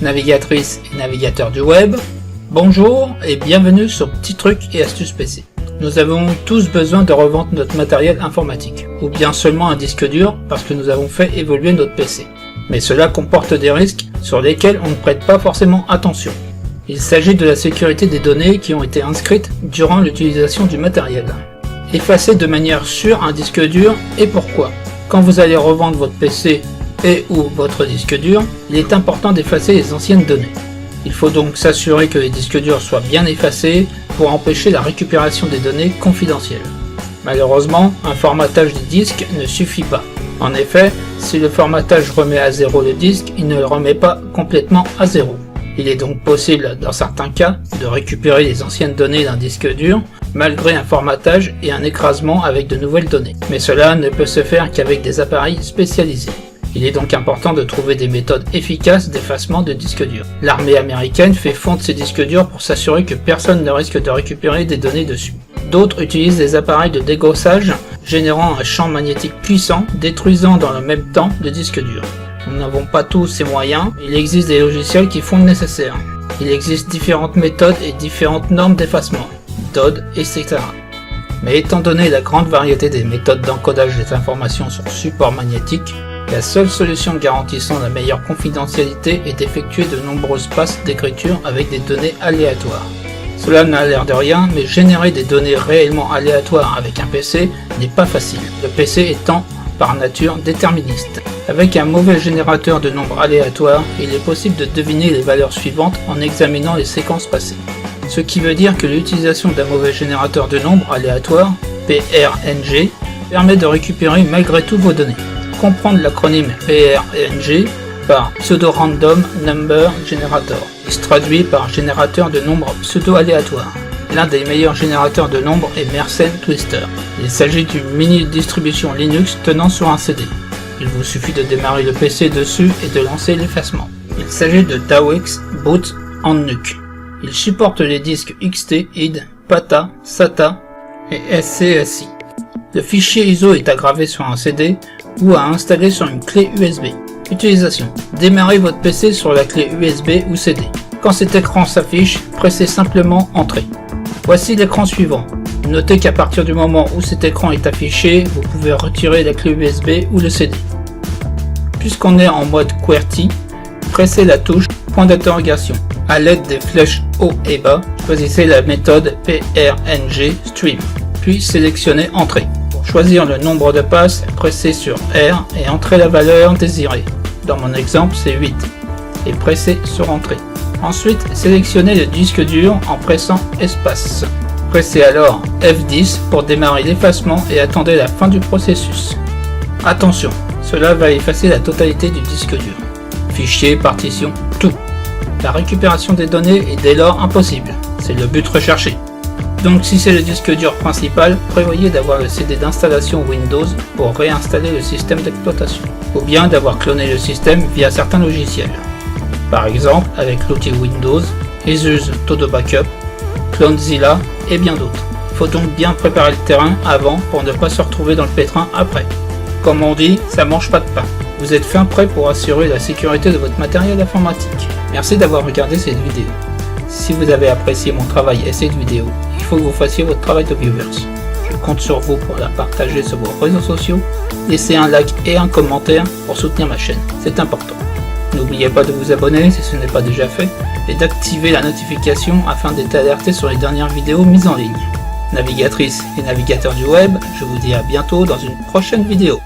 Navigatrices et navigateurs du web, bonjour et bienvenue sur Petits Trucs et Astuces PC. Nous avons tous besoin de revendre notre matériel informatique, ou bien seulement un disque dur parce que nous avons fait évoluer notre PC. Mais cela comporte des risques sur lesquels on ne prête pas forcément attention. Il s'agit de la sécurité des données qui ont été inscrites durant l'utilisation du matériel. Effacer de manière sûre un disque dur et pourquoi? Quand vous allez revendre votre PC et ou votre disque dur, il est important d'effacer les anciennes données. Il faut donc s'assurer que les disques durs soient bien effacés pour empêcher la récupération des données confidentielles. Malheureusement, un formatage des disques ne suffit pas. En effet, si le formatage remet à zéro le disque, il ne le remet pas complètement à zéro. Il est donc possible, dans certains cas, de récupérer les anciennes données d'un disque dur, malgré un formatage et un écrasement avec de nouvelles données. Mais cela ne peut se faire qu'avec des appareils spécialisés. Il est donc important de trouver des méthodes efficaces d'effacement de disques durs. L'armée américaine fait fondre ses disques durs pour s'assurer que personne ne risque de récupérer des données dessus. D'autres utilisent des appareils de dégossage générant un champ magnétique puissant, détruisant dans le même temps le disque dur. Nous n'avons pas tous ces moyens, il existe des logiciels qui font le nécessaire. Il existe différentes méthodes et différentes normes d'effacement, DOD, etc. Mais étant donné la grande variété des méthodes d'encodage des informations sur support magnétique, la seule solution garantissant la meilleure confidentialité est d'effectuer de nombreuses passes d'écriture avec des données aléatoires. Cela n'a l'air de rien, mais générer des données réellement aléatoires avec un PC n'est pas facile, le PC étant par nature déterministe. Avec un mauvais générateur de nombres aléatoires, il est possible de deviner les valeurs suivantes en examinant les séquences passées. Ce qui veut dire que l'utilisation d'un mauvais générateur de nombres aléatoires, PRNG, permet de récupérer malgré tout vos données. Comprendre l'acronyme PRNG par Pseudo Random Number Generator, qui se traduit par générateur de nombres pseudo-aléatoires. L'un des meilleurs générateurs de nombres est Mersenne Twister. Il s'agit d'une mini-distribution Linux tenant sur un CD. Il vous suffit de démarrer le PC dessus et de lancer l'effacement. Il s'agit de DAWX Boot en NUC. Il supporte les disques XT, ID, PATA, SATA et SCSI. Le fichier ISO est à graver sur un CD ou à installer sur une clé USB. Utilisation. Démarrez votre PC sur la clé USB ou CD. Quand cet écran s'affiche, pressez simplement Entrée. Voici l'écran suivant. Notez qu'à partir du moment où cet écran est affiché, vous pouvez retirer la clé USB ou le CD. Puisqu'on est en mode QWERTY, pressez la touche point d'interrogation. À l'aide des flèches haut et bas, choisissez la méthode PRNG Stream, puis sélectionnez Entrée. Pour choisir le nombre de passes, pressez sur R et entrez la valeur désirée. Dans mon exemple, c'est 8. Et pressez sur Entrée. Ensuite, sélectionnez le disque dur en pressant Espace. Pressez alors F10 pour démarrer l'effacement et attendez la fin du processus. Attention, cela va effacer la totalité du disque dur. Fichier, partition, tout. La récupération des données est dès lors impossible. C'est le but recherché. Donc si c'est le disque dur principal, prévoyez d'avoir le CD d'installation Windows pour réinstaller le système d'exploitation. Ou bien d'avoir cloné le système via certains logiciels. Par exemple avec l'outil Windows, Asus Todo Backup, Clonezilla et bien d'autres. Il faut donc bien préparer le terrain avant pour ne pas se retrouver dans le pétrin après. Comme on dit, ça mange pas de pain. Vous êtes fin prêt pour assurer la sécurité de votre matériel informatique. Merci d'avoir regardé cette vidéo. Si vous avez apprécié mon travail et cette vidéo, il faut que vous fassiez votre travail de viewers. Je compte sur vous pour la partager sur vos réseaux sociaux, laissez un like et un commentaire pour soutenir ma chaîne, c'est important. N'oubliez pas de vous abonner si ce n'est pas déjà fait, et d'activer la notification afin d'être alerté sur les dernières vidéos mises en ligne. Navigatrices et navigateurs du web, je vous dis à bientôt dans une prochaine vidéo.